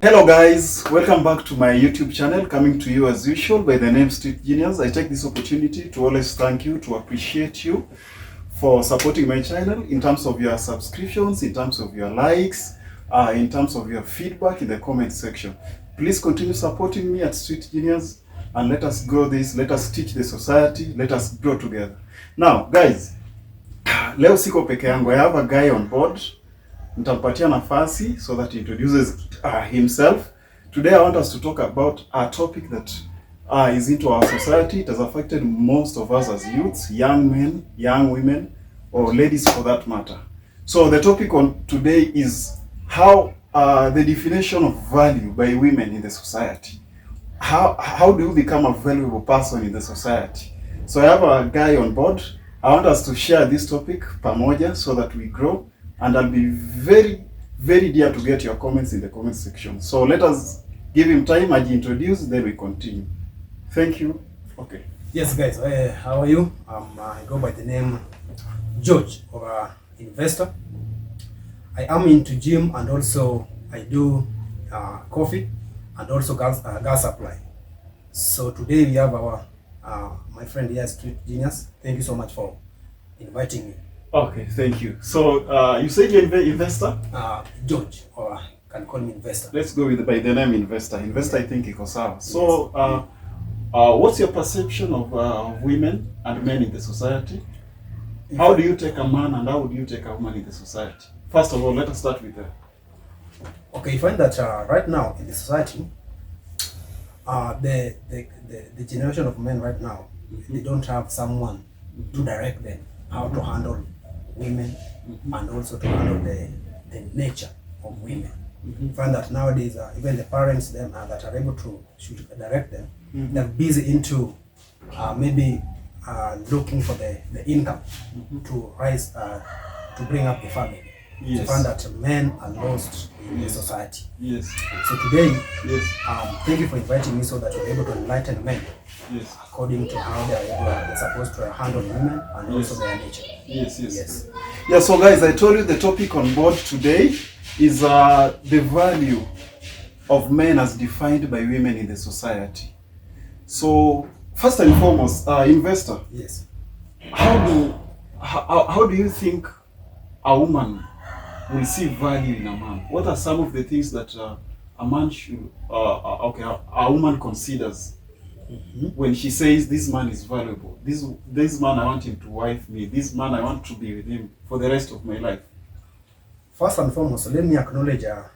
Hello guys, welcome back to my YouTube channel, coming to you as usual by the name Street Genius. I take this opportunity to always thank you, to appreciate you for supporting my channel in terms of your subscriptions, in terms of your likes, in terms of your feedback in the comment section. Please continue supporting me at Street Genius and let us grow this, let us teach the society, let us grow together. Now guys, leo siko peke yangu. I have a guy on board. Nitampatia nafasi so that he introduces himself. Today I want us to talk about a topic that is into our society. It has affected most of us as youths, young men, young women, or ladies for that matter. So the topic on today is how the definition of value by women in the society. How do you become a valuable person in the society? So I have a guy on board. I want us to share this topic pamoja so that we grow, and I'll be very, very dear to get your comments in the comment section. So let us give him time as he introduce, then we continue. Thank you. Okay. Yes, guys. How are you? I go by the name George, or investor. I am into gym, and also I do coffee and also gas supply. So today we have our my friend here, Street Genius. Thank you so much for inviting me. Okay, thank you. So you said you're investor? George, or can call me investor. Let's go with by the name investor. Investor, I think iko sawa. So what's your perception of women and men in the society? How do you take a man and how do you take a woman in the society? First of all, let us start with that. Okay, you find that right now in the society, the generation of men right now, they don't have someone to direct them how to handle women and also to handle the nature of women. You find that nowadays even the parents them that are able to direct them, they're busy into maybe looking for the income to rise to bring up the family. Yes. You find that men are lost in the society. Yes. So today, Yes. thank you for inviting me so that you're able to enlighten men Yes. according to how they're supposed to handle women and also their nature. Yes, yes. Yes. Yeah, so guys, I told you the topic on board today is the value of men as defined by women in the society. So, first and foremost, investor, Yes. how do you think a woman will see value in a man? What are some of the things that a man should, a woman considers when she says this man is valuable? This man, I want him to wife me. This man, I want to be with him for the rest of my life. First and foremost, let me acknowledge a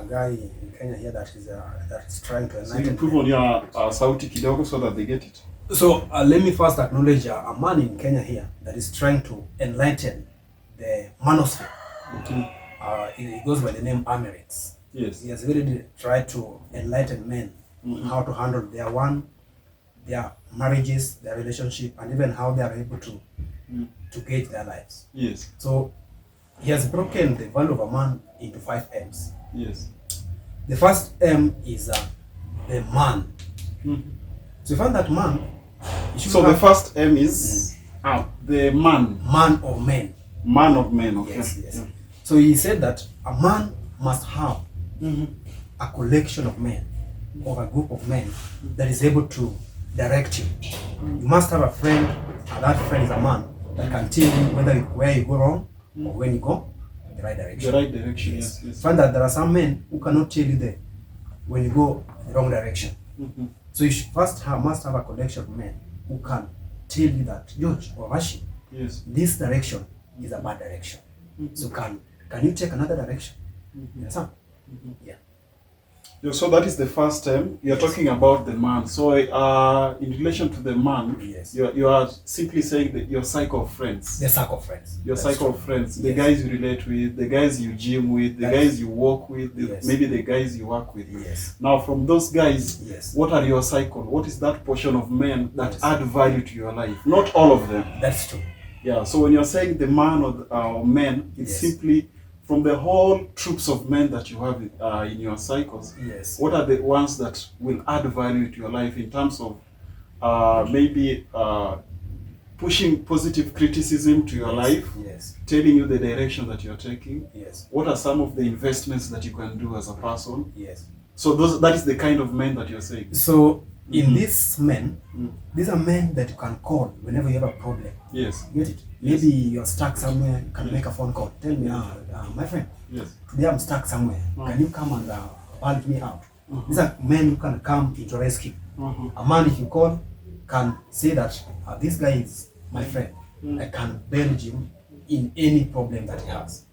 guy in Kenya here that is trying to enlighten. So you improve on your sauti kidogo so that they get it. So let me first acknowledge a man in Kenya here that is trying to enlighten the manosphere. He goes by the name Emirates. Yes. He has really tried to enlighten men on how to handle their marriages, their relationship, and even how they are able to gauge their lives. Yes. So he has broken the value of a man into 5 M's. Yes. The first M is the man. So you find that man. So the first M is the man. Man or men. Man of men. Okay. Yes, yes. Yeah. So he said that a man must have a collection of men, or a group of men that is able to direct you. You must have a friend, and that friend is a man that can tell you where you go wrong or when you go in the right direction. The right direction. Yes. Yes. Find that there are some men who cannot tell you when you go the wrong direction. So you must have a collection of men who can tell you that, George or Rashi, Yes. this direction is a bad direction. So can you take another direction? Yes, sir. Yeah. Yeah, so that is the first term. You're talking about the man. So in relation to the man, Yes. you are simply saying that your cycle of friends. The circle of friends. Your That's cycle true. of friends. The Yes. guys you relate with, the guys you gym with, the That guys is- you walk with, Yes. maybe the guys you work with. Yes. Now from those guys, Yes. what are your cycle? What is that portion of men that Yes. add value to your life? Not all of them. That's true. Yeah, so when you're saying the man or men, it's Yes. simply from the whole troops of men that you have in your cycles. Yes. What are the ones that will add value to your life in terms of maybe pushing positive criticism to your life, Yes. telling you the direction that you're taking. Yes. What are some of the investments that you can do as a person? Yes. So that is the kind of men that you're saying. So in these men, Mm. these are men that you can call whenever you have a problem. Yes. Get it? Yes. Maybe you're stuck somewhere, you can make a phone call. Tell me, my friend, Yes. today I'm stuck somewhere. Can you come and help me out? These are men who can come into rescue. A man, if you call, can say that this guy is my friend. I can bail him in any problem that he has.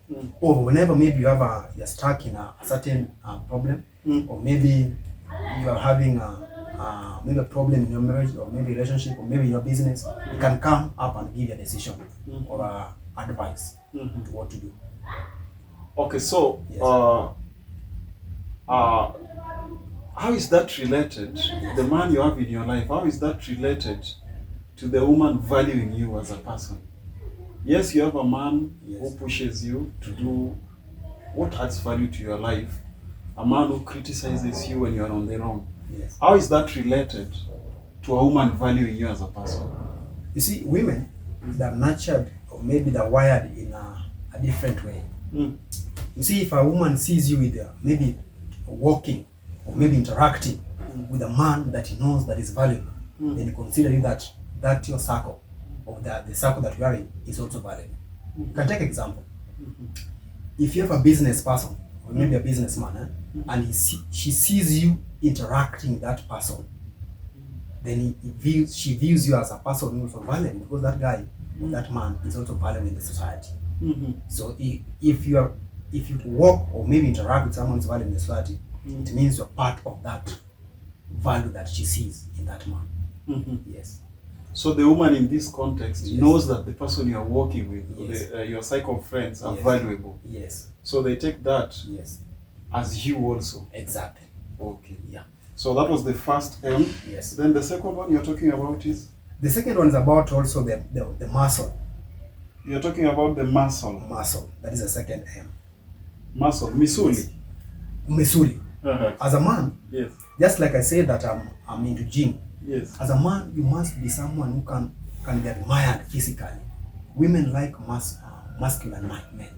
Or whenever maybe you're stuck in a certain problem, or maybe you are having maybe a problem in your marriage, or maybe relationship, or maybe your business, you can come up and give you a decision or advice to what to do. Okay, so Yes. how is that related? The man you have in your life, how is that related to the woman valuing you as a person? Yes, you have a man who pushes you to do what adds value to your life. A man who criticizes you when you are on the wrong. Yes. How is that related to a woman valuing you as a person? You see, women, they're nurtured, or maybe they're wired in a different way. You see, if a woman sees you with maybe walking or maybe interacting with a man that he knows that is valuable, then you consider you that your circle, or the circle that you are in, is also valuable. You can take example. If you have a business person, or maybe a businessman, and she sees you interacting with that person, then she views you as a person who is also valuable, because that guy or that man is also valuable in the society. So if you walk or maybe interact with someone who's valuable in the society, it means you're part of that value that she sees in that man. Yes. So the woman in this context Yes. knows that the person you are working with, Yes. your cycle of friends, are Yes. valuable. Yes. So they take that Yes. as you also. Exactly. Okay. Yeah. So that was the first M. Yes. Then the second one you're talking about is? The second one is about also the muscle. You're talking about the muscle. Muscle. That is the second M. Muscle. Misuli. Misuli. Uh-huh. As a man, Yes. just like I said that I'm into gym. Yes. As a man, you must be someone who can be admired physically. Women like masculine men.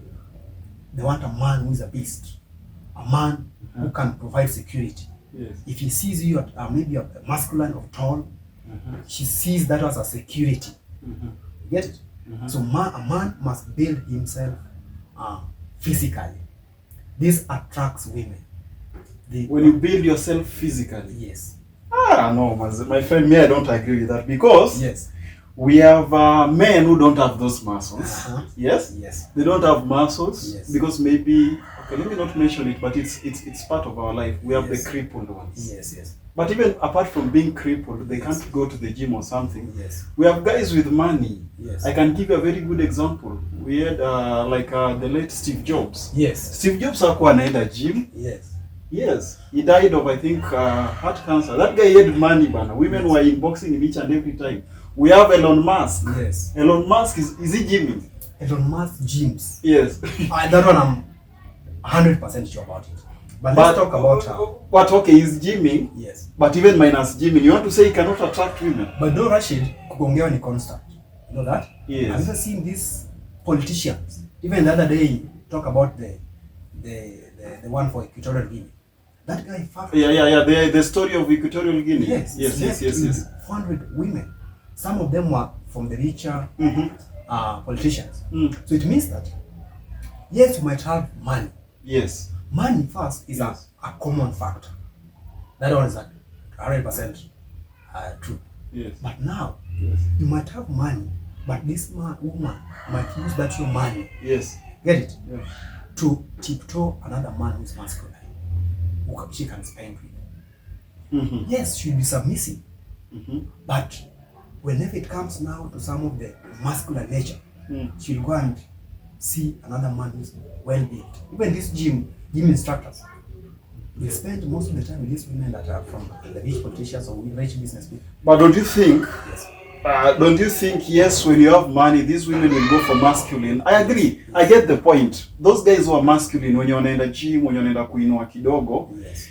They want a man who is a beast, a man who can provide security. Yes. If he sees you maybe a masculine or tall, she sees that as a security. You get it? So a man must build himself physically. This attracts women. When you build yourself physically. Yes. No, my friend, me, I don't agree with that, because Yes. we have men who don't have those muscles. Yes? Yes. They don't have muscles Yes. because maybe, okay, let me not mention it, but it's part of our life. We have Yes. the crippled ones. Yes. Yes. But even apart from being crippled, they can't go to the gym or something. Yes. We have guys with money. Yes. I can give you a very good example. We had the late Steve Jobs. Yes. Steve Jobs hakuwa anaenda gym. Yes. Yes, he died of, I think, heart cancer. That guy had money, bana. Women were inboxing him each and every time. We have Elon Musk. Yes. Elon Musk is he gymming? Elon Musk gyms. Yes. That one I'm 100% sure about it. But let's talk about But okay, he's gymming. yes. But even minus gymming, you want to say he cannot attract women? But no, Rashid, kugongewa ni constant. You know that? Yes. Have you ever seen these politicians? Even the other day, talk about the one for Equatorial Guinea. That guy fucked. Yeah. The story of Equatorial Guinea. Yes. Yes. 400 women. Some of them were from the richer politicians. Mm. So it means that yes, you might have money. Yes. Money first is Yes. a common factor. That one is 100% true. Yes. But now, Yes. you might have money, but this woman might use that your money, Yes. get it, Yeah. to tiptoe another man who's masculine, who she can spend with. Yes, she'll be submissive, but whenever it comes now to some of the masculine nature, she'll go and see another man who's well built. Even these gym instructors, they spend most of the time with these women that are from the rich politicians or rich business people. But don't you think? Yes. Don't you think, yes, when you have money, these women will go for masculine? I agree. I get the point. Those guys who are masculine, when you're in the gym, when you're in the kuinua kidogo, Yes.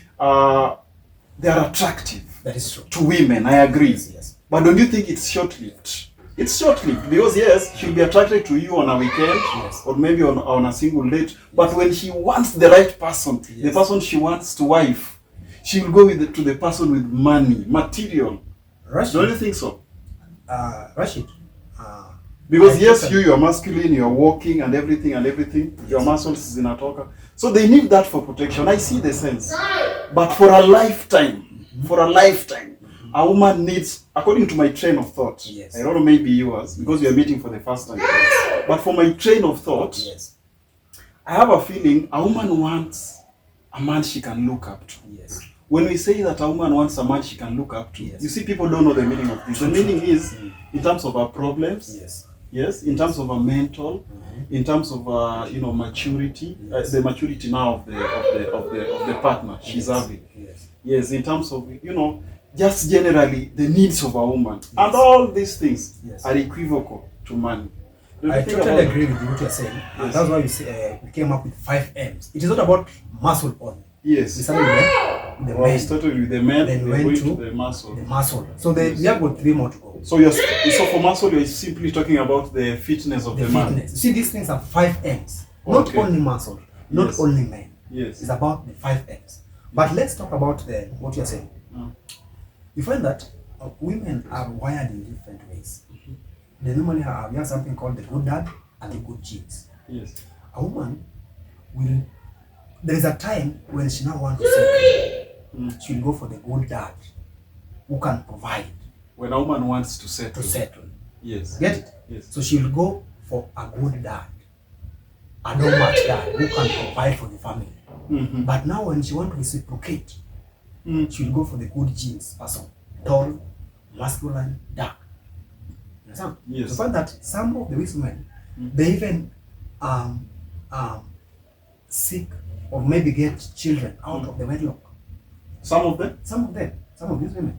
they are attractive That is true. to women. I agree. Yes. But don't you think it's short-lived? It's short-lived because yes, she'll be attracted to you on a weekend Yes. or maybe on a single date. But when she wants the right person, the Yes. person she wants to wife, she will go to the person with money, material. Rashid, Don't you think so? Rashid, Because I yes, totally- you're masculine, you're walking and everything, your muscles zinatoka. So they need that for protection. I see the sense. But for a lifetime, a woman needs, according to my train of thought, Yes. I don't know, maybe yours, because we are meeting for the first time. But for my train of thought, Yes. I have a feeling a woman wants a man she can look up to. Yes. When we say that a woman wants a man she can look up to, Yes. you see, people don't know the meaning of this. The meaning is in terms of her problems, Yes. yes, in terms of her mental, in terms of maturity, Yes. the maturity now of the partner she's having. Yes. Yes, in terms of just generally the needs of a woman, Yes. and all these things Yes. are equivocal to money. Don't I you think totally about agree with what you're saying. And Yes. that's why we came up with 5 M's. It is not about muscle only. We Yes. started with the Well, we men, started with the men, Then we're went going to to the muscle. the muscle. So we have got 3 more to go. So for muscle, you're simply talking about the fitness of The the man. fitness. You see, these things are 5 M's. Not Okay. only muscle, not Yes. only men. Yes. It's about the 5 M's. But let's talk about what you're saying. Mm. You find that women are wired in different ways. They normally have something called the good dad and the good genes. Yes. A woman will, there is a time when she now wants to settle. She will go for the good dad who can provide When a woman wants to settle. to settle. Yes. Get it? Yes. So she will go for a good dad, a normal dad who can provide for the family. Mhm. But now when she wants to reciprocate, Mm. she will go for the good genes person, tall, masculine, dark. You understand? Yes. You find that some of the women, they even seek or maybe get children out of the wedlock. Some of them, Some of these women.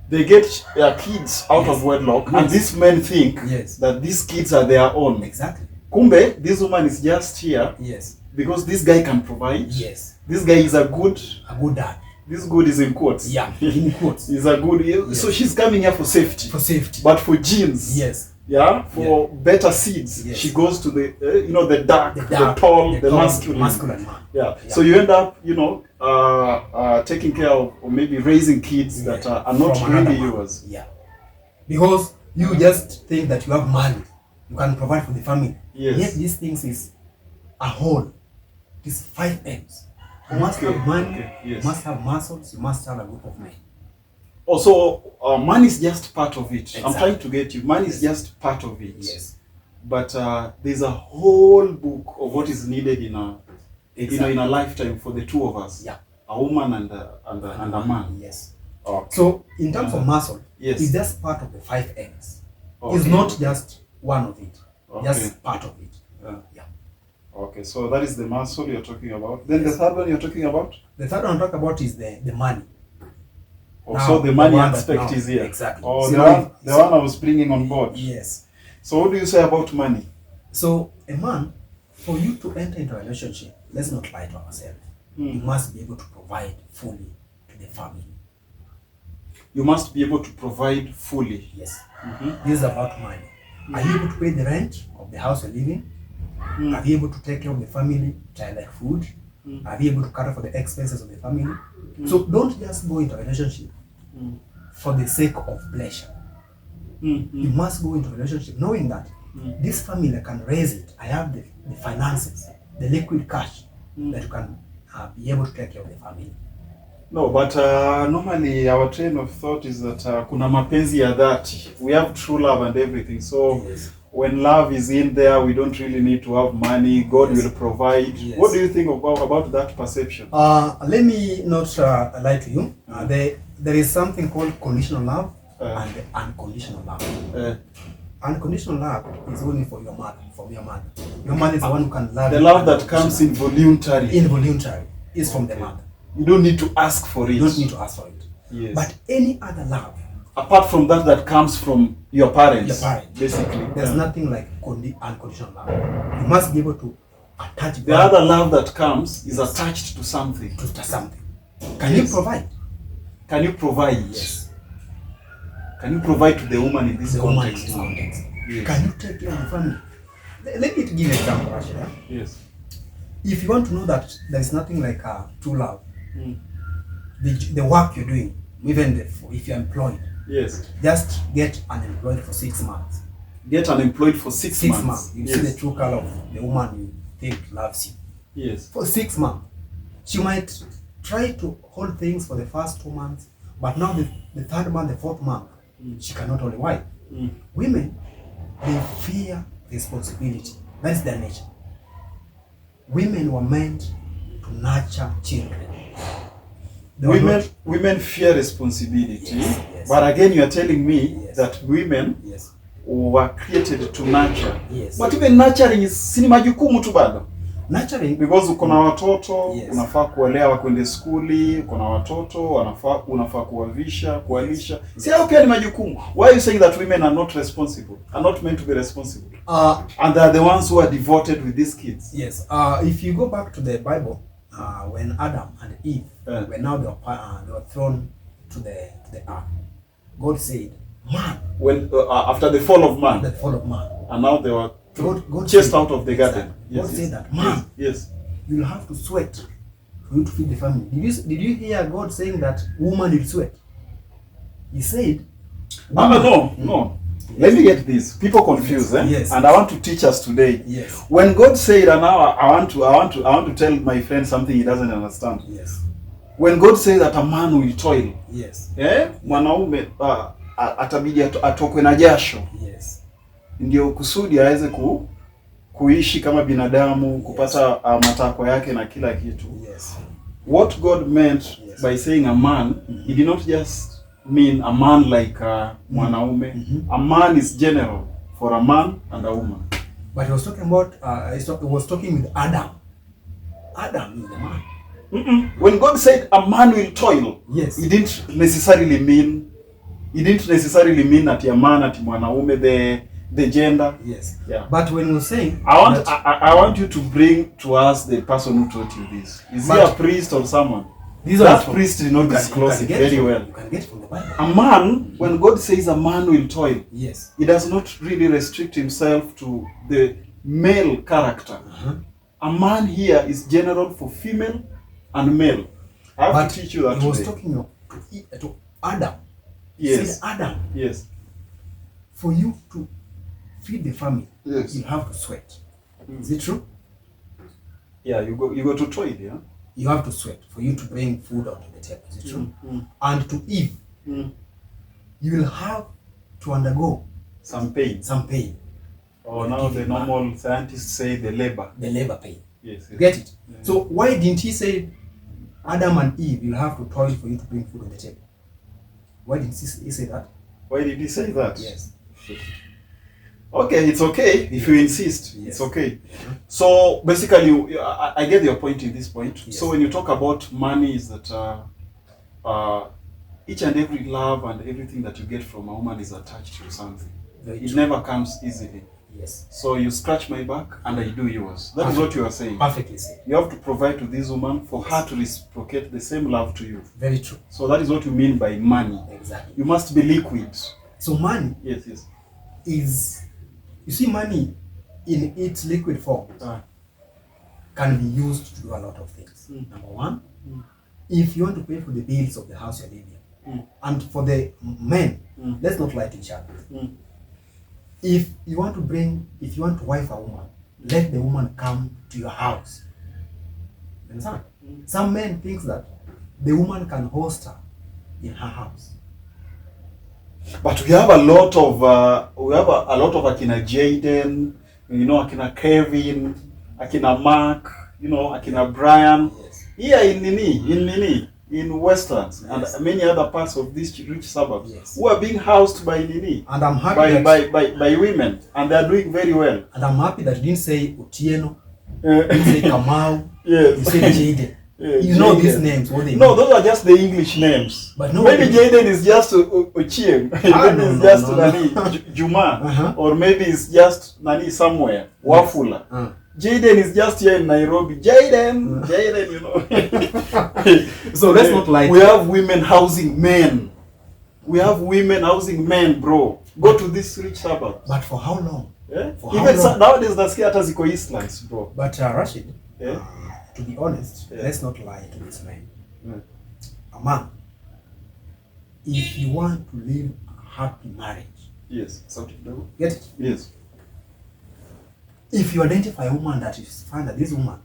they get their kids out Yes. of wedlock, Yes. and these men think Yes. that these kids are their own. Exactly. Kumbe, this woman is just here Yes. because this guy can provide. Yes. This guy is a good. A good dad. This good is in quotes. Yeah. In quotes. Is a good. So Yes. she's coming here for safety, For safety. but for genes. Yes. Yeah, for better seeds, Yes. she goes to the the dark, The the, dark, tall, the tall, masculine. masculine man. Yeah. Yeah. So you end up, taking care of or maybe raising kids that are not From another really man. yours. Yeah. Because you just think that you have money, you can provide for the family. Yes. Yet these things is a whole. These 5 M's. You must Okay, have money, okay, yes. you must have muscles, you must have a group of men. Also, money is just part of it. I'm Exactly. trying to get you. Money is Yes. just part of it. Yes. But there's a whole book of what is needed in a Exactly. in a lifetime for the two of us. Yeah. A woman and a man. Yes. Okay. So in terms of muscle, Yes. it's just part of the 5 M's. Okay. It's not just one of it. Okay. Just part of it. Yeah. Yeah. Okay, so that is the muscle you're talking about. Then Yes. the third one you're talking about? The third one I talk about is the money. Also, Now, the money the one that aspect now- is here. exactly. Oh, See, the now one I was bringing on board. Yes. So what do you say about money? So a man, for you to enter into a relationship, let's not lie to ourselves. You must be able to provide fully to the family. You must be able to provide fully. Yes. Mhm. This is about money. Are you able to pay the rent of the house you're living? Are you able to take care of the family, child like food? Are you able to cater for the expenses of the family? So don't just go into a relationship for the sake of pleasure. You must go into a relationship knowing that this family I can raise it. I have the finances, the liquid cash that you can be able to take care of the family. No, but normally our train of thought is that kuna mapenzi ya dhati. We have true love and everything. So Yes. when love is in there, we don't really need to have money. God Yes. will provide. Yes. What do you think about that perception? Let me not lie to you. There is something called conditional love and unconditional love. Unconditional love is only for your mother, from your mother. Your mother is the one who can love The you love that comes unconditionally. involuntarily. Involuntary is from the Okay. mother. You don't need to ask for it. You don't need to ask for it. Yes. But any other love, Apart from that comes from your parents. Your parents. Basically. there's nothing like unconditional love. You must be able to attach The value other love that comes is attached to something. to something. Can Yes. you provide? Can you provide? Yes. Can you provide to the woman in this the woman in context? this context. Yes. Can you take care of the family? Let me give an example, Rashida. Yes. If you want to know that there is nothing like true love, Mm. the work you're doing, even if you're employed, Yes. just get unemployed for 6 months. Get unemployed for 6 6 months. months. You Yes. see the true color of the woman you think loves you. Yes. For 6 months. She might try to hold things for the first 2 months, but now the third month, the fourth month, she cannot hold. Why? Mm. Women, they fear responsibility. That's their nature. Women were meant to nurture children. They were not- Women fear responsibility, Yes, yes. but again you are telling me Yes. that women Yes. were created to nurture. Yes. But even nurturing is si ni majukumu tu bado. Nurturing. Because uko na watoto, Yes. unafaa kuwalea wakwende skuli, uko na watoto, unafaa kuwavisha, kuwalisha. Si hao pia ni majukumu. Why are you saying that women are not responsible? Are not meant to be responsible? And they are the ones who are devoted with these kids. Yes. If you go back to the Bible, when Adam and Eve when now they were thrown to the earth, God said, "Man." When after the fall of man, The fall of man. and now they were God chased said- out of the Exactly. garden. God said that, "Man, Yes. you'll have to sweat for you to feed the family." Did you hear God saying that woman will sweat? He said, No. Let me get this. People confuse, eh? Yes. And I want to teach us today. Yes. When God said, and now I want to tell my friend something he doesn't understand. Yes. When God said that a man will toil, Yes. mwanaume atabidi atokwe na jasho, Yes. ndio kusudi aweze kuishi kama binadamu, kupata matakwa yake na kila kitu. Yes. What God meant Yes. by saying a man, he did not just mean a man like mwanaume. A man is general for a man and a woman. But he was talking about, he was talking with Adam. Adam is the man. When God said a man will toil, Yes. he didn't necessarily mean that a man at mwanaume, the gender. Yes. Yeah. But when he was saying, I want you to bring to us the person who taught you this. Is he a priest or someone? these That are priest did not disclose it very well. You can get it from the Bible. A man, when God says a man will toil, Yes. he does not really restrict himself to the male character. A man here is general for female and male. I have But to teach you that he was today. talking to Adam. He Yes. said, Adam, Yes. for you to feed the family, Yes. you have to sweat. Is it true? Yeah, you go to toil, yeah? You have to sweat for you to bring food out of the table. Is it true? And to Eve, you will have to undergo Some pain. some pain, Or now the normal scientists say the labor. the labor pain. Yes. You get it? So why didn't he say Adam and Eve will have to toil for you to bring food on the table? Why didn't he say that? Why did he say that? Yes. Okay, it's okay if you insist. Yes. It's okay. So basically, I get your point in this point. Yes. So when you talk about money, is that each and every love and everything that you get from a woman is attached to something. Very It true. never comes easily. Yes. So you scratch my back and I do yours. That is what you are saying. Perfectly said. You have to provide to this woman for her to reciprocate the same love to you. Very true. So that is what you mean by money. Exactly. You must be liquid. So money Yes, yes. is, you see, money in its liquid form Ah. can be used to do a lot of things. Number one, if you want to pay for the bills of the house you're living in, and for the men, let's not lie to each other. If you want to wife a woman, let the woman come to your house. You understand? Some men think that the woman can host her in her house. But we have a lot of Akina Jaden, Akina Kevin, Akina Mark, Akina Brian. Yes. Here in Westerns Yes. and many other parts of these rich suburbs, Yes. who are being housed by And I'm happy by women, and they are doing very well. And I'm happy that you didn't say Otieno, you didn't say Kamau, Yes. you said Jaden. Yeah, You know Jaden. these names, what they No, mean. those are just the English names. But no, maybe Jaden is just Ochieng. Maybe no, it's no, just no. Nani Juma, Uh-huh. or maybe it's just Nani somewhere Wafula. Jaden is just here in Nairobi. Jaden, So let's not lie. We have women housing men. We have women housing men, bro. Go to this rich suburbs. But for how long? Yeah? For how Even long? nowadays, nasikia hata ziko Eastlands, bro. But Rashid, Yeah? to be honest, Yeah. let's not lie to this man. Yeah. A man, if you want to live a happy marriage, Yes. Sauti kidogo. get it? Yes. If you identify a woman that is find that this woman,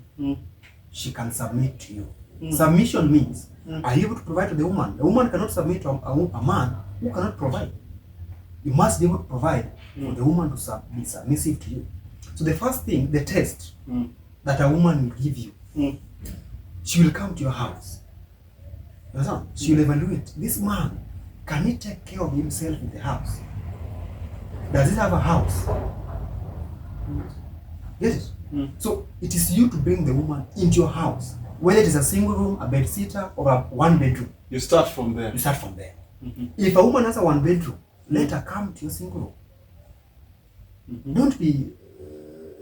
she can submit to you. Submission means, are you able to provide to the woman? The woman cannot submit to a man who cannot provide. You must be able to provide for the woman to be submissive to you. So the first thing, the test that a woman will give you, she will come to your house. You understand? She will evaluate. This man, can he take care of himself in the house? Does he have a house? Yes. So it is you to bring the woman into your house, whether it is a single room, a bed sitter, or a one bedroom. You start from there. You start from there. If a woman has a one bedroom, let her come to your single room.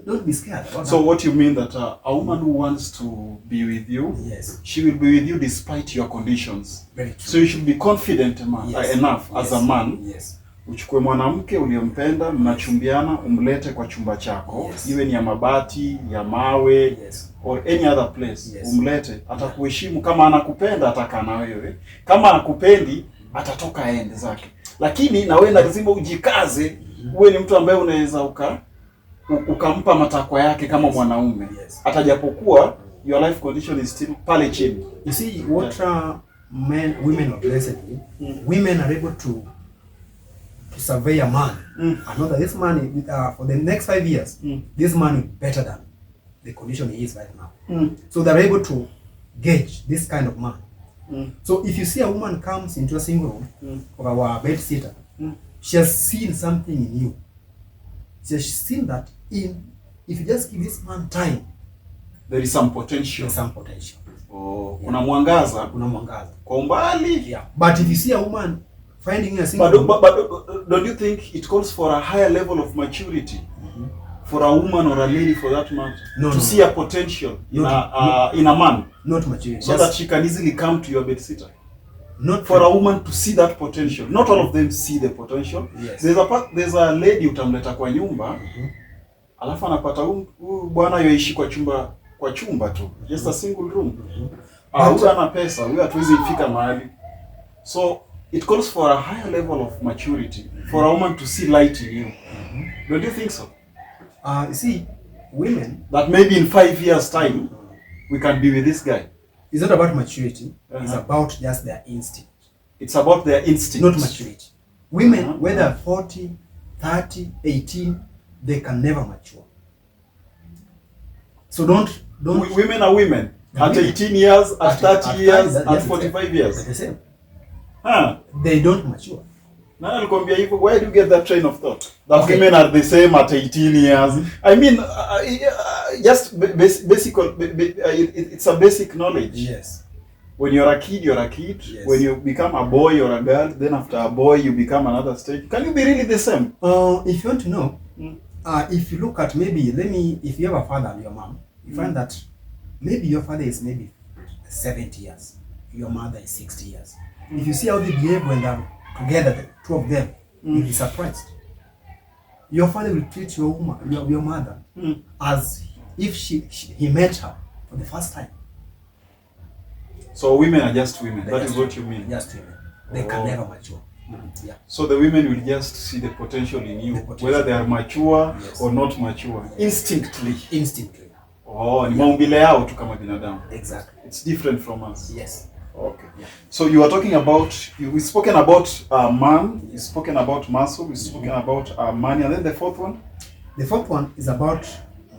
Don't be scared about So that. what you mean that a woman who wants to be with you, Yes, she will be with you despite your conditions. very true. So you should be confident Yes. enough as a man. Yes. Uchukue mwanamke uliyempenda, mnachumbiana, umlete kwa chumba chako, Yes. iwe ni ya mabati, ya mawe, Yes. or any other place. Yes. Umlete, atakuheshimu. Kama anakupenda atakaa na wewe, kama anakupendi atatoka aende zake. Lakini na wewe lazima ujikaze, uwe ni mtu ambaye unaweza ukampa matakwa yake kama mwanaume. Yes. Hata japokuwa your life condition is still pale chini. You see what women are blessed with. Women are able to survey a man and know that this man for the next 5 years, this man is better than the condition he is right now. So they're able to gauge this kind of man. So if you see a woman comes into a single room or our bed sitter, she has seen something in you. She has seen that if you just give this man time, There is some potential. there's some potential. Kuna mwangaza Kuna mwangaza. kwa umbali. Yeah. But if you see a woman finding a single room, But don't you think it calls for a higher level of maturity for a woman or a lady for that matter No, to no. see a potential in Not- a man, not maturity. so that she can easily come to your bed sitter? Not For a woman to see that potential, not all of them see the potential. Yes. There's a lady utamleta kwa nyumba, alafu anapata huyu bwana yoishi kwa chumba tu, just a single room. Huyu ana pesa, huyu hatuwezi fika mahali. So it calls for a higher level of maturity for a woman to see light in you. Don't you think so? You see, women, That maybe in 5 years time we can be with this guy. it's not about maturity. It's Uh-huh. about just their instinct, It's about their instinct. not maturity. Women, Uh-huh. whether 40, 30, 18, they can never mature. So don't. Women are women. At Women. 18 years, at 30 years, that- at yes, 45 They're years. the same. Huh? They don't mature. Nani alikwambia hivyo? Where do you get that train of thought? That Okay. women are the same at 18 years. I mean, just basic. It's a basic knowledge. Yes. When you're a kid, you're a kid. Yes. When you become a boy or a girl, then after a boy, you become another stage. Can you be really the same? If you want to know, if you look at if you have a father and your mom, you find that maybe your father is maybe 70 years, your mother is 60 years. If you see how they behave when they're together, the two of them, you'll be surprised. Your father will treat your mother as if he met her for the first time. So women are just women. They're That is just what you mean. Just women. They can never mature. Yeah. So the women will just see the potential in you, The potential. whether they are mature Yes. or not mature, instinctively. Instantly. Ni maumbile yao tu kama binadamu. Exactly. It's different from us. Yes. Okay. Yeah. So you are talking about, we've spoken about man, you've spoken about muscle, we've spoken about money, and then the fourth one? The fourth one is about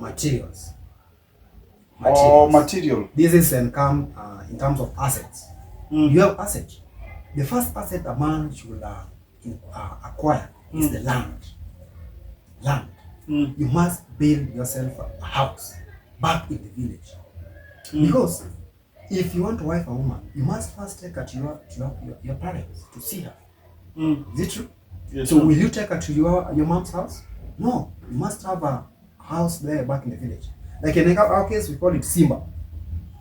materials. Material. This is in terms of assets. You have assets. The first asset a man should acquire is the land. Land. You must build yourself a house back in the village. Because if you want to wife a woman, you must first take her to your parents to see her. Is it true? Yes, So sir. will you take her to your mom's house? No. You must have a house there back in the village. Like in our case, we call it Simba.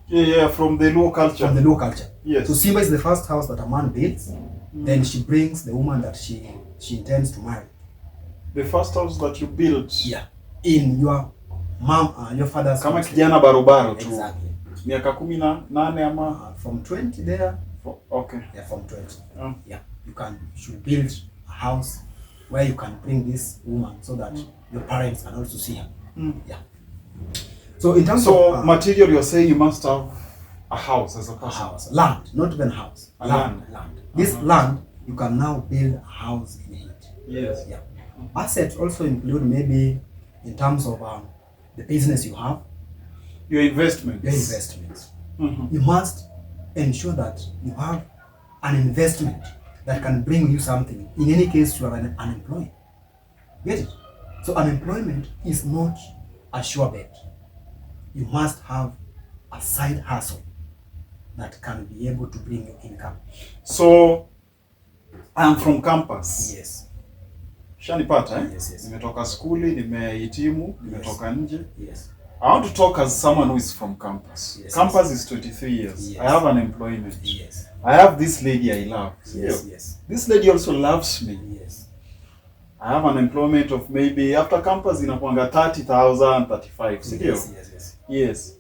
Yeah, from the Luo culture. From the Luo culture. Yes. So Simba is the first house that a man builds Then she brings the woman that she intends to marry. The first house that you built. Yeah. In your mom, your father's Kama house. kijana barobaro tu. Exactly. Miaka 18 ama From 20 there. okay. Yeah, from 20. Oh. Yeah. Should build a house where you can bring this woman so that your parents can also see her. Yeah. So in terms of material, you're saying you must have a house as a person. A house, land, not even house. Land. This land you can now build a house in it. Yes. Yeah. Assets also include maybe in terms of the business you have. Your investments. Your investments. You must ensure that you have an investment that can bring you something. In any case, you are unemployed. Get it? So unemployment is not a sure bet. You must have a side hustle that can be able to bring you income. So I'm from campus. Yes. Shanipata, eh? Yes. Nimetoka skuli, nimehitimu, nimetoka nje. Yes. I want to talk as someone who is from campus. Yes. Campus is 23 years. Yes. I have an employment. Yes. I have this lady I love. Yes. This lady also loves me. Yes. I have an employment of maybe after campus inakuanga 30,000, 35. Yes.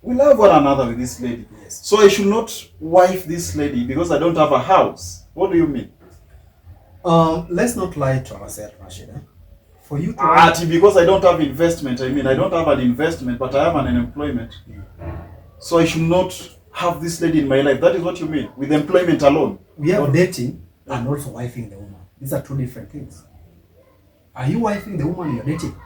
We love one another with this lady. Yes. So I should not wife this lady because I don't have a house. What do you mean? Let's not lie to ourselves, Rashid. For you to because I don't have investment. I mean, I don't have an investment, but I have an employment. So I should not have this lady in my life. That is what you mean with employment alone. We are dating and also wifing the woman. These are two different things. Are you wifing the woman you're dating?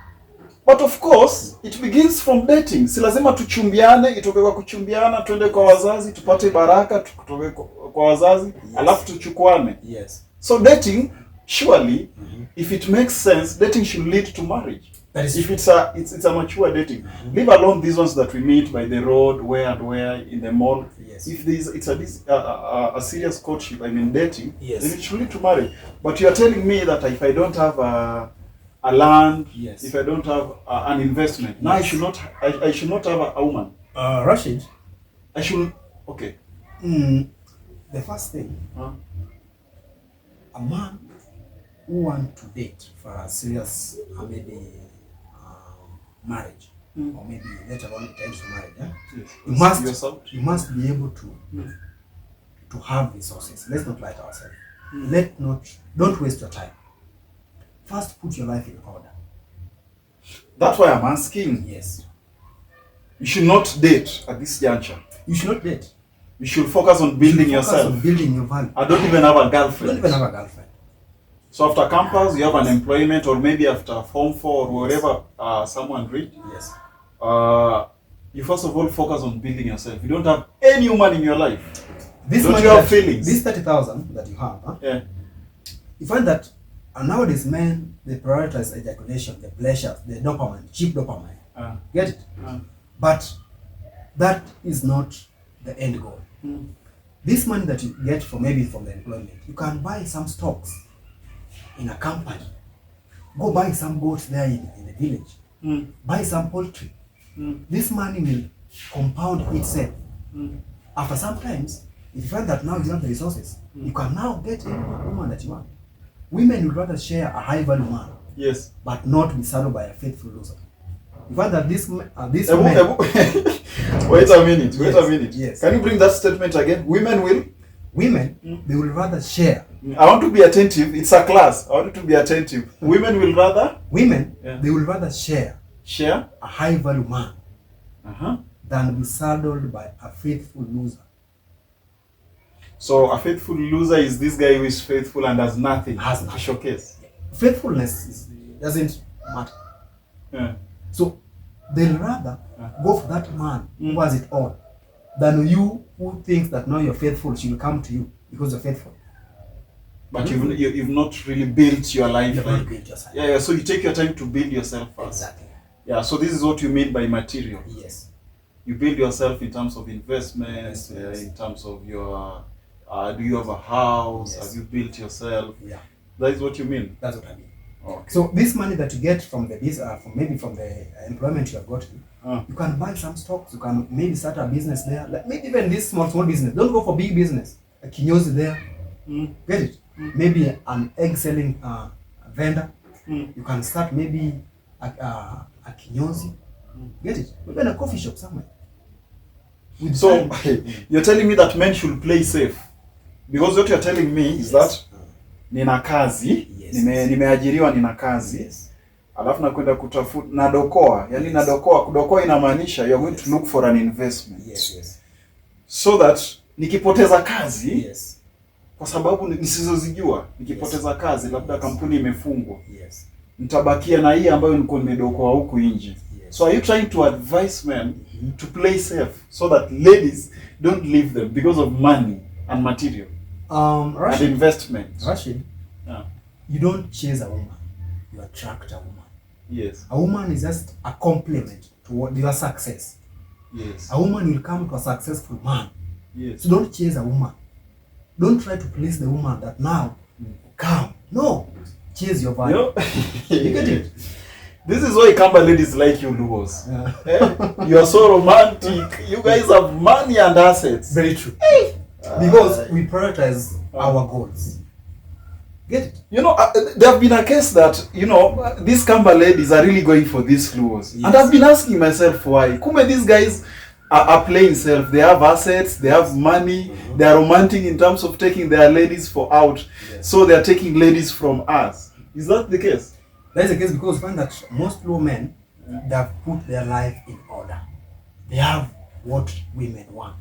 But of course, it begins from dating. Si lazima tuchumbiane, itoke kwa kuchumbiana, twende kwa wazazi, tupate baraka, tutoke kwa wazazi, alafu tuchukuane. Yes. So dating, surely, if it makes sense, dating should lead to marriage. That is if it's a mature dating. Leave alone these ones that we meet by the road, where in the mall. Yes. If it's a serious courtship, I mean dating, yes, then it should lead to marriage. But you are telling me that if I don't have a land, yes, if I don't have an investment, yes, now I should not have a woman. Rashid, I should. Okay. The first thing, a man who wants to date for a serious maybe marriage, or maybe later on intends to marry, yes, you must be able to have resources. Let's not lie to ourselves. Don't waste your time. First, put your life in order. That's why I'm asking. Yes. You should not date at this juncture. You should not date. You should focus on building yourself. On building your value. I don't even have a girlfriend. Don't even have a girlfriend. So after campus, you have an employment, or maybe after Form 4 or wherever someone read. Yes. You first of all focus on building yourself. You don't have any woman in your life. Don't you have feelings? This 30,000 that you have, yeah, you find that nowadays men, they prioritize ejaculation, the pleasure, the dopamine, cheap dopamine. Get it? But that is not the end goal. This money that you get from the employment, you can buy some stocks in a company. Go buy some goats there in the village. Buy some poultry. This money will compound itself. After some times, if you find that now you have the resources, you can now get any woman that you want. Women would rather share a high value man, yes, but not be saddled by a faithful loser. You find that this wait a minute. Yes. Can you bring that statement again? Women, they will rather share. I want to be attentive. It's a class. I want you to be attentive. Women will rather? They will rather share a high value man than be saddled by a faithful loser. So a faithful loser is this guy who is faithful and has nothing to showcase. Faithfulness doesn't matter. Yeah. So they'll rather go for that man who has it all than you who thinks that now you're faithful, she will come to you because you're faithful. But you've not really built your life. You've not built yourself. Yeah, so you take your time to build yourself first. Exactly. Yeah, so this is what you mean by material. Yes. You build yourself in terms of investments, in terms of your, do you have a house? Yes. Have you built yourself? Yeah. That is what you mean? That's what I mean. Okay. So this money that you get from the from the employment you have gotten, you can buy some stocks. You can maybe start a business there. Like maybe even this small business. Don't go for big business. A kinyozi there, Get it? Maybe an egg selling vendor. You can start maybe a kinyozi. Get it? Maybe in a coffee shop somewhere. With So time. you're telling me that men should play safe, because what you're telling me is that nina kazi, Yes. nimeajiriwa, nina kazi, Yes. alafu nakwenda kutafuta nadokoa, yani nadokoa. Kudokoa inamaanisha you're going to look for an investment. Yes. So that nikipoteza kazi Yes. kwa sababu nisizozijua, nikipoteza kazi, labda kampuni imefungwa, Yes. nitabakia na hii ambayo nilikuwa nimedokoa huku nje. Yes. So are you trying to advise men to play safe so that ladies don't leave them because of money and material and Rashid, investment? Rashid, Yeah. you don't chase a woman, you attract a woman. Yes. A woman is just a complement to your success. Yes. A woman will come to a successful man. Yes. So don't chase a woman. Don't try to please the woman that now come. No, chase your value. You get it? This is why Kamba ladies like you, Luos. Yeah. You are so romantic. You guys have money and assets. Very true. Because we prioritize our goals. Get it? You know, there have been a case that, you know, these Kamba ladies are really going for these Luos. Yes. And I've been asking myself why. Kume, these guys are playing safe. They have assets, they have money, they are romantic in terms of taking their ladies for out. Yes. So they are taking ladies from us. Is that the case? That is the case because you find that most women, they have put their life in order. They have what women want.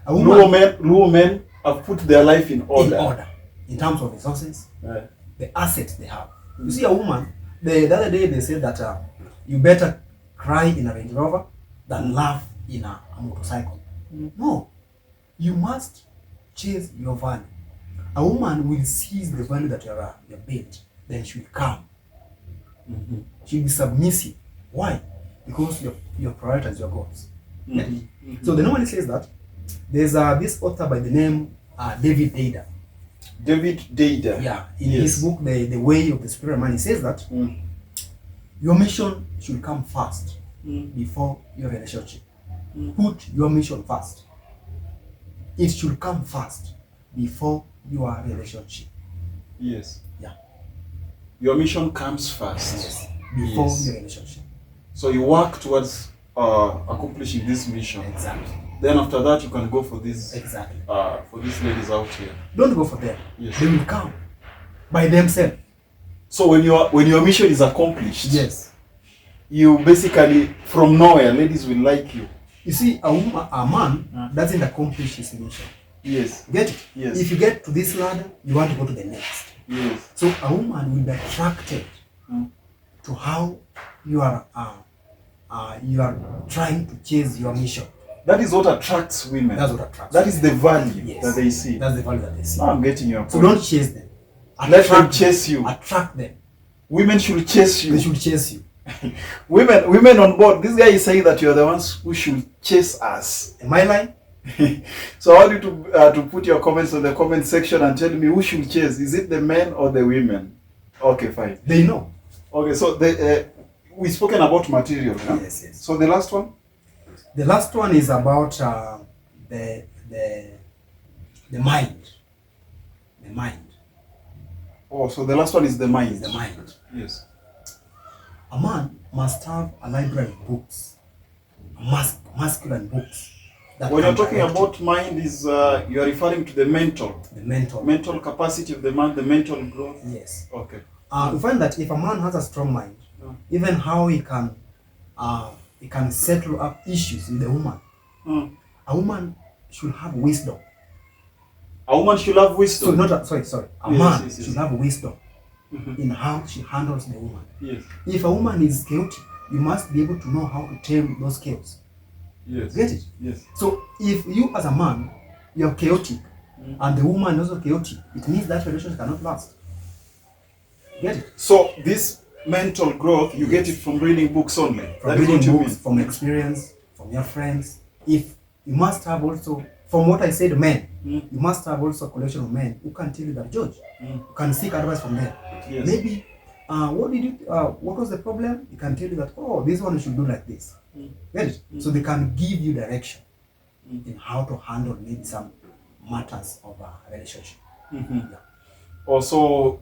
A Luo men have put their life in order. in order in terms of resources, Yeah. the assets they have. You see, a woman, the other day they said that you better cry in a Range Rover than laugh in a motorcycle. No, you must chase your value. A woman will seize the value that you're built, then she will come. She'll be submissive. Why? Because you prioritize your goals. So the normally says that there's this author by the name David Dada. David Dada. Yeah, in his book, the Way of the Spirit Man, he says that your mission should come first before your relationship. Put your mission first. It should come first before your relationship. Yes. Yeah. Your mission comes first. Yes. Before Yes. your relationship. So you work towards accomplishing this mission. Exactly. Then after that, you can go for these Exactly. for these ladies out here. Don't go for them. Yes. They will come by themselves. So when your mission is accomplished, Yes. you basically from nowhere, ladies will like you. You see, a man doesn't accomplish his mission. Yes. Get it? Yes. If you get to this ladder, you want to go to the next. Yes. So a woman will be attracted to how you are trying to chase your mission. That is what attracts women. That's what attracts. That is the value Yes. that they see. That's the value that they see. Now I'm getting your point. So don't chase them. Let them chase you. Attract them. Women should chase you. They should chase you. Women on board. This guy is saying that you're the ones who should chase us. Am I lying? So I want you to put your comments on the comment section and tell me who should chase. Is it the men or the women? Okay, fine. They know. Okay, so we've spoken about material. Huh? Yes. So the last one? The last one is about the mind. The mind. Oh, so the last one is the mind. Is the mind. Yes. A man must have a library of books, masculine books. That When can you're talking direct about mind, is you are referring to the the mental capacity of the man, the mental growth. Yes. Okay. We find that if a man has a strong mind, even how he can settle up issues with a woman. A woman should have wisdom. A woman should have wisdom. A man should have wisdom in how she handles the woman. Yes. If a woman is chaotic, you must be able to know how to tame those chaos. Yes. Get it? Yes. So if you as a man, you're chaotic, and the woman is also chaotic, it means that relationship cannot last. Get it? So this mental growth, you get it from reading books only. From That is reading what you books, mean. from experience, from your friends. If you must have also, from what I said, men, you must have also a collection of men who can tell you that, George, you can seek advice from them. Yes. Maybe, what was the problem? You can tell you that, oh, this one you should do like this. Get it? So they can give you direction in how to handle maybe some matters of a relationship. Yeah. Also,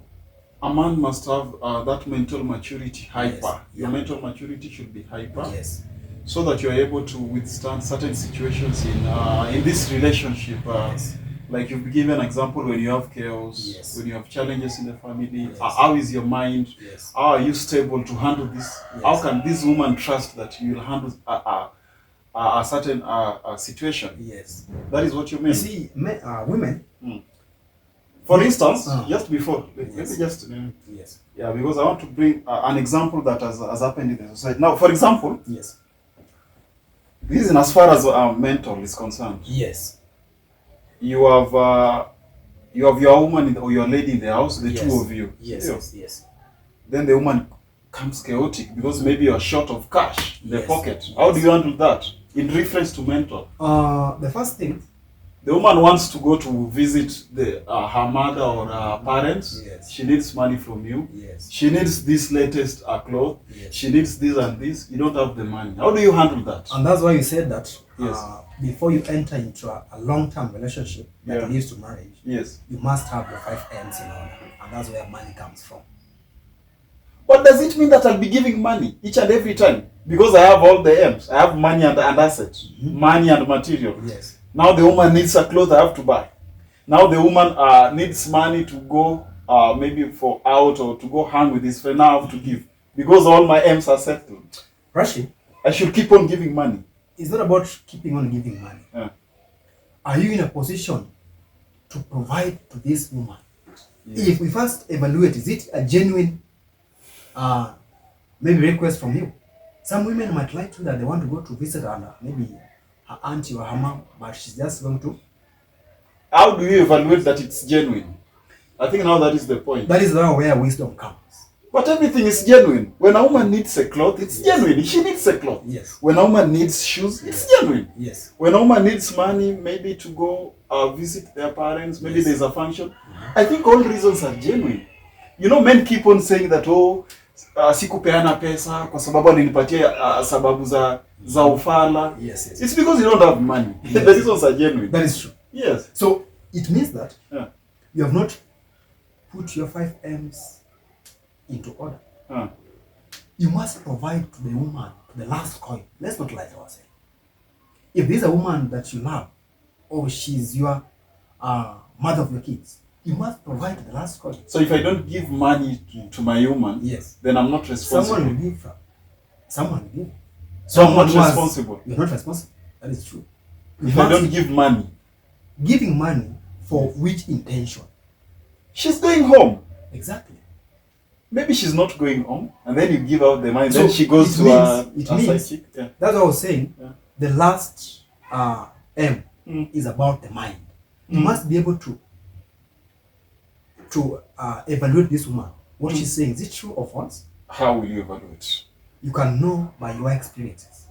a man must have that mental maturity, hyper. Yes. Your Yeah. mental maturity should be hyper, Yes. so that you're able to withstand certain situations in this relationship. Yes. Like you've given an example when you have chaos, Yes. when you have challenges in the family. Yes. How is your mind? Yes. How are you stable to handle this? Yes. How can this woman trust that you will handle a certain situation? Yes. That is what you You mean. see, women. For instance, Ah. just before, let Yes. me just Yes. yeah, because I want to bring an example that has happened in the society. Now, for example, Yes. this is in as far as mental is concerned. Yes. You have your woman or your lady in the house, the Yes. two of you. Yes. Yeah. Yes. Yes. Then the woman comes chaotic because maybe you're short of cash in the Yes. pocket. How do you handle that in reference to mental? The first thing. The woman wants to go to visit her mother or her parents. Yes. She needs money from you. Yes. She needs this latest cloth. Yes. She needs this and this. You don't have the money. How do you handle that? And that's why you said that Yes. before you enter into a long-term relationship that Yeah. leads to marriage, Yes. you must have your 5 M's in order, and that's where money comes from. But does it mean that I'll be giving money each and every time? Because I have all the M's. I have money and assets, money and material. Yes. Now the woman needs a clothes I have to buy. Now the woman needs money to go maybe for out or to go hang with his friend. Now I have to give. Because all my M's are settled. Rashid, I should keep on giving money. it's not about keeping on giving money. Yeah. Are you in a position to provide to this woman? Yes. If we first evaluate, is it a genuine maybe request from you? Some women might like to that they want to go to visit her, maybe her auntie or her mom, but she's just going to. How do you evaluate that it's genuine? I think now that is the point. That is where wisdom comes. But everything is genuine. When a woman needs a cloth, it's genuine. She needs a cloth. Yes. When a woman needs shoes, it's genuine. Yes. When a woman needs money, maybe to go visit their parents, maybe Yes. there's a function. I think all reasons are genuine. You know, men keep on saying that, oh, sikupeana pesa kwa sababu alinipatia sababu za ufala. Yes, yes. It's because you don't have money. Yes. The reasons are genuine. That is true. Yes. So it means that Yeah. you have not put your 5 M's into order. You must provide to the woman to the last coin. Let's not lie to ourselves. If there's a woman that you love, or she's your mother of your kids, you must provide to the last coin. So if I don't give money to my woman, Yes. then I'm not responsible. Someone will give. Someone will give. So I'm not Someone who has- responsible. You're not responsible. That is true. You If I must- don't give money, giving money for which intention? she's going home. Exactly. Maybe she's not going home, and then you give out the money. So then she goes it to a means- side chick. Yeah. That's what I was saying. Yeah. The last M Mm. is about the mind. You must be able to evaluate this woman. What she's saying, is it true or false? How will you evaluate? You can know by your experiences.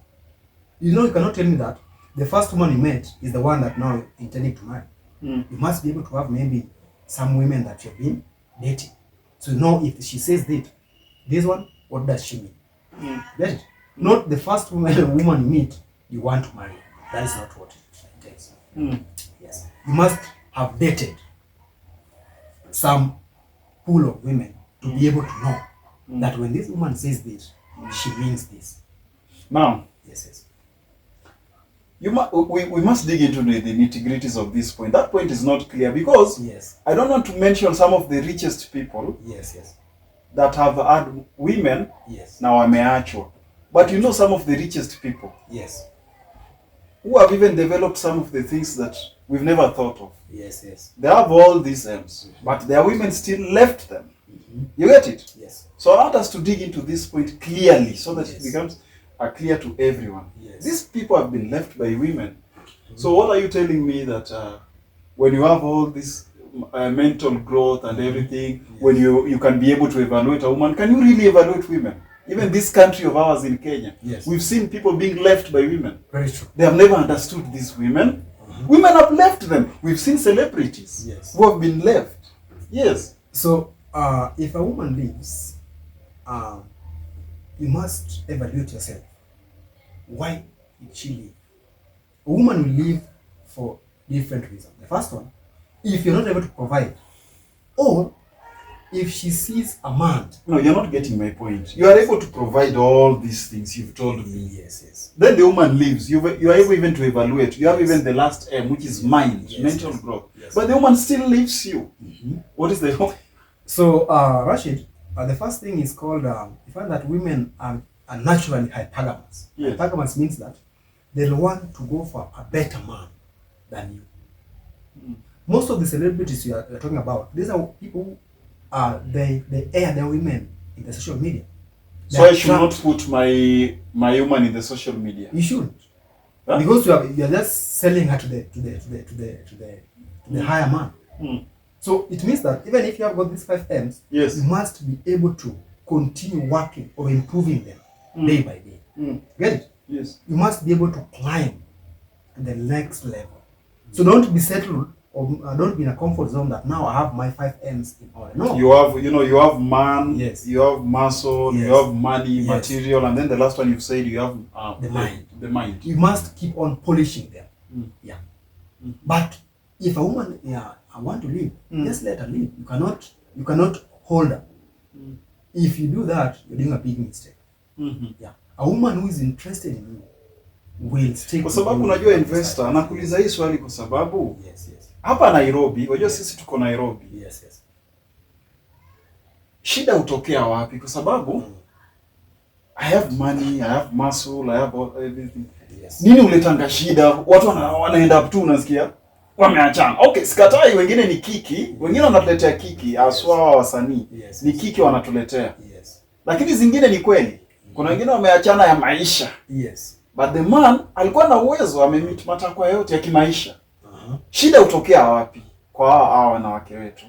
You know, you cannot tell me that the first woman you met is the one that now you're intending to marry. Mm. You must be able to have maybe some women that you've been dating to know if she says that this one, what does she mean? Get it? Not the first woman you meet, you want to marry. That is not what it takes. Yes. You must have dated some pool of women to be able to know that when this woman says this, she means this. Now, Yes, yes. we must dig into the nitty-gritties of this point. That point is not clear because Yes. I don't want to mention some of the richest people Yes, yes. that have had women Yes. now wameachwa. But you know some of the richest people Yes. who have even developed some of the things that we've never thought of. Yes, yes. They have all these M's, but their women still left them. You get it? Yes. So I want us to dig into this point clearly so that Yes. it becomes clear to everyone. Yes. These people have been left by women. So what are you telling me that when you have all this mental growth and everything, when you can be able to evaluate a woman, can you really evaluate women? Even this country of ours in Kenya, Yes. we've seen people being left by women. Very true. They have never understood these women. Women have left them. We've seen celebrities Yes. who have been left. Yes. So, if a woman leaves, you must evaluate yourself. Why did she leave? A woman will leave for different reasons. The first one, if you're not able to provide Or if she sees a man. No, you're not getting my point. You are able to provide all these things you've told me. Yes. Then the woman leaves. You are able even to evaluate. You have even the last M, which is mind, mental growth. Yes. But the woman still leaves you. What is the... So, Rashid, the first thing is called, you find that women are naturally hypergamous. Yes. Hypergamous means that they'll want to go for a better man than you. Most of the celebrities you are talking about, these are people who they air their women in the social media. So I should not put my woman in the social media. You should, huh? Because you are just selling her to the higher man. So it means that even if you have got these 5 M's, yes, you must be able to continue working or improving them day by day. Get it? Yes. You must be able to climb to the next level. So don't be settled or don't be in a comfort zone that now I have my 5 M's in order. No. You have man, yes, you have muscle, yes, you have money, yes, material, and then the last one you've said you have the mind. The mind. You must keep on polishing them. Yeah. But if a woman, I want to leave, just let her leave. You cannot hold her. If you do that, you're doing a big mistake. Yeah. A woman who is interested in you will stick. Kwa sababu unajua investor, nakuuliza hii swali kwa sababu yes. Hapa Nairobi, unajua sisi tuko Nairobi. Yes. Shida hutokea wapi? Kwa sababu I have money, I have muscle, I have everything. Yes. Nini uletanga shida? Watu wanaenda up tu unasikia wameachana. Okay, sikatai, wengine ni kiki, wengine wanatuletea kiki, aswa wasanii. Yes. Ni kiki wanatuletea. Yes. Lakini zingine ni kweli. Kuna wengine wameachana ya maisha. Yes. But the man alikuwa na uwezo, amemeet matakwa yote ya kimaisha. Shida hutokea wapi? Kwa hawa wanawake wetu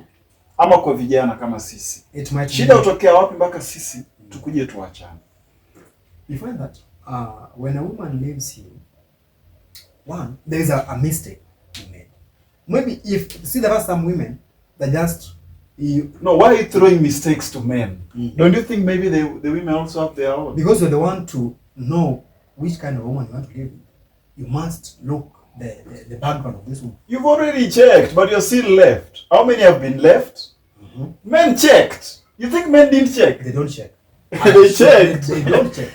ama kwa vijana kama sisi? Shida hutokea wapi mpaka sisi tukuje tuachane? You find that when a woman leaves you, one, there is a mistake you made. Maybe there are some women that just no, why are you throwing mistakes to men? Don't you think maybe the women also have their own? Because you're the one to know which kind of woman you want to live with. You must look the background of this woman. You've already checked, but you're still left. How many have been left? Men checked. You think men didn't check? They don't check. They checked. They don't check.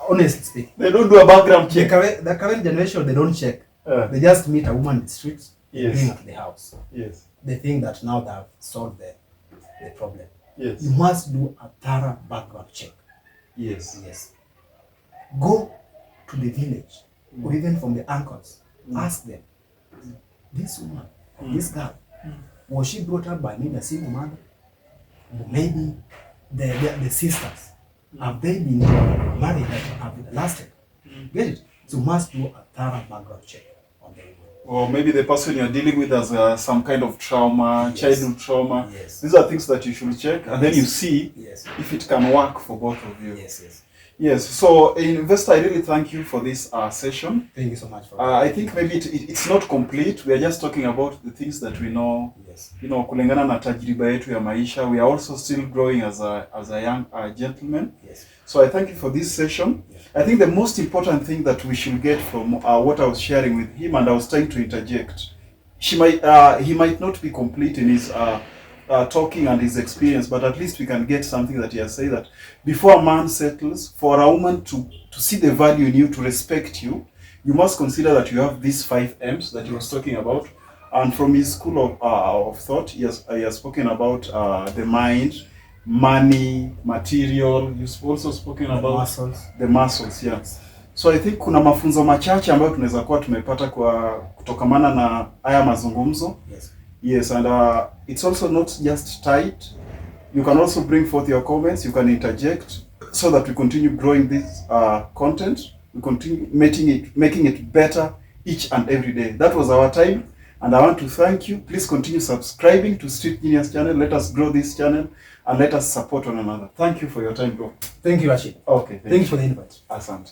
Honestly speaking. They don't do a background check. The current generation, they don't check. They just meet a woman in the streets, bring her to the house. Yes. They think that now they have solved the problem. Yes. You must do a thorough background check. Yes. Go to the village or even from the uncles. Ask them, this woman, this girl, was she brought up by maybe a single mother? Or maybe the sisters, have they been married that have lasted? Get it? So you must do a thorough background check on the woman. Or maybe the person you're dealing with has some kind of trauma, childhood trauma. Yes. These are things that you should check, and then you see if it can work for both of you. Yes. So, investor, I really thank you for this session. Thank you so much for I think maybe it's not complete. We are just talking about the things that we know. Yes. Kulingana na tajriba yetu ya maisha. We are also still growing as a young gentleman. Yes. So I thank you for this session. Yes. I think the most important thing that we should get from what I was sharing with him, and I was trying to interject, he might not be complete in his talking and his experience, but at least we can get something that he has said, that before a man settles, for a woman to see the value in you, to respect you, you must consider that you have these 5 M's that he was talking about. And from his school of thought, he has spoken about the mind, money, material. You've also spoken about the muscles. Yes. So I think kuna mafunzo machache ambayo tunaweza kuwa tumepata kutokamana na haya mazungumzo. Yes, and it's also not just tight. You can also bring forth your comments. You can interject so that we continue growing this content. We continue making it better each and every day. That was our time, and I want to thank you. Please continue subscribing to Street Genius channel. Let us grow this channel and let us support one another. Thank you for your time, bro. Thank you, Rashid. Okay. Thank you for the invite. Asante.